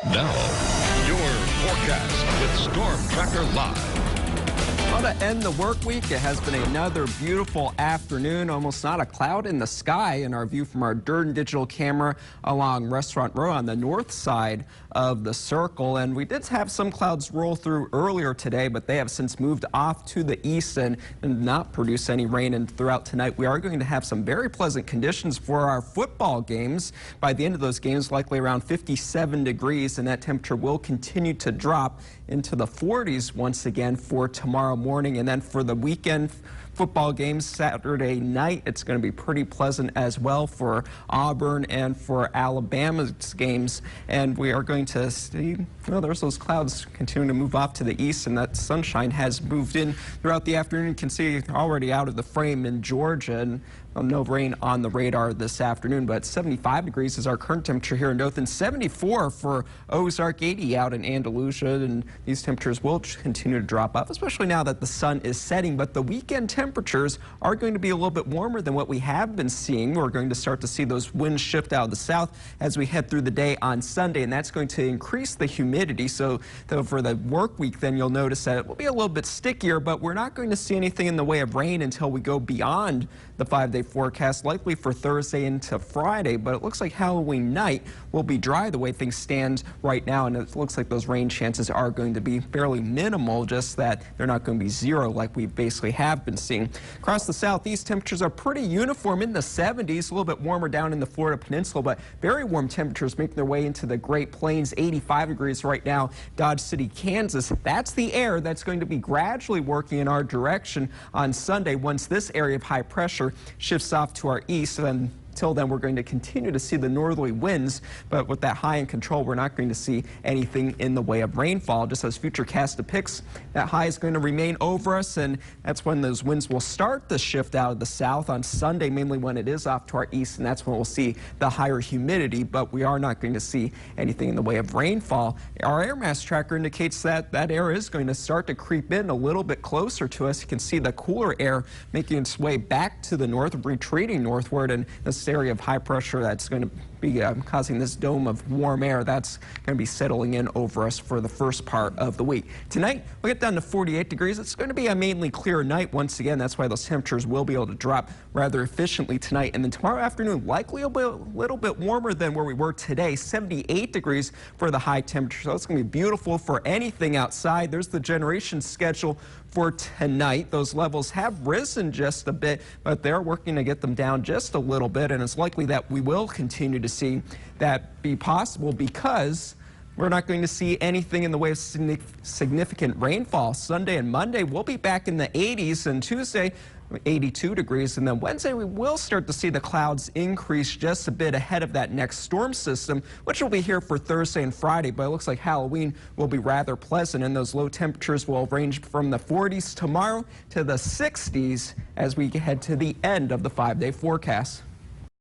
Now, your forecast with Storm Tracker Live. Well, to end the work week, it has been another beautiful afternoon. Almost not a cloud in the sky in our view from our Durden digital camera along Restaurant Row on the north side of the circle. And we did have some clouds roll through earlier today, but they have since moved off to the east and not produce any rain. And throughout tonight, we are going to have some very pleasant conditions for our football games. By the end of those games, likely around 57 degrees, and that temperature will continue to drop into the 40s once again for tomorrow morning. And then for the weekend football games Saturday night, it's going to be pretty pleasant as well for Auburn and for Alabama's games. And we are going to see, there's those clouds continuing to move off to the east, and that sunshine has moved in throughout the afternoon. You can see already out of the frame in Georgia, and no rain on the radar this afternoon, but 75 degrees is our current temperature here in Dothan. 74 for Ozark, 80 out in Andalusia, and these temperatures will continue to drop off, especially now that the sun is setting. But the weekend temperatures are going to be a little bit warmer than what we have been seeing. We're going to start to see those winds shift out of the south as we head through the day on Sunday, and that's going to increase the humidity. So for the work week, then you'll notice that it will be a little bit stickier, but we're not going to see anything in the way of rain until we go beyond the 5-day forecast, likely for Thursday into Friday. But it looks like Halloween night will be dry the way things stand right now, and it looks like those rain chances are going to be fairly minimal, just that they're not going to be zero like we basically have been seeing. Across the southeast, temperatures are pretty uniform in the 70s, a little bit warmer down in the Florida Peninsula, but very warm temperatures making their way into the Great Plains. 85 degrees right now, Dodge City, Kansas. That's the air that's going to be gradually working in our direction on Sunday once this area of high pressure shifts off to our east. And until then, we're going to continue to see the northerly winds, but with that high in control, we're not going to see anything in the way of rainfall. Just as Futurecast depicts, that high is going to remain over us, and that's when those winds will start to shift out of the south on Sunday, mainly when it is off to our east, and that's when we'll see the higher humidity, but we are not going to see anything in the way of rainfall. Our air mass tracker indicates that that air is going to start to creep in a little bit closer to us. You can see the cooler air making its way back to the north, retreating northward, and this area of high pressure that's going to be causing this dome of warm air that's going to be settling in over us for the first part of the week. Tonight, we'll get down to 48 degrees. It's going to be a mainly clear night once again. That's why those temperatures will be able to drop rather efficiently tonight. And then tomorrow afternoon, likely a little bit warmer than where we were today. 78 degrees for the high temperature. So it's going to be beautiful for anything outside. There's the generation schedule for tonight. Those levels have risen just a bit, but they're working to get them down just a little bit, and it's likely that we will continue to see that be possible because we're not going to see anything in the way of significant rainfall. Sunday and Monday, we'll be back in the 80s, and Tuesday, 82 degrees. And then Wednesday, we will start to see the clouds increase just a bit ahead of that next storm system, which will be here for Thursday and Friday. But it looks like Halloween will be rather pleasant, and those low temperatures will range from the 40s tomorrow to the 60s as we head to the end of the 5-day forecast.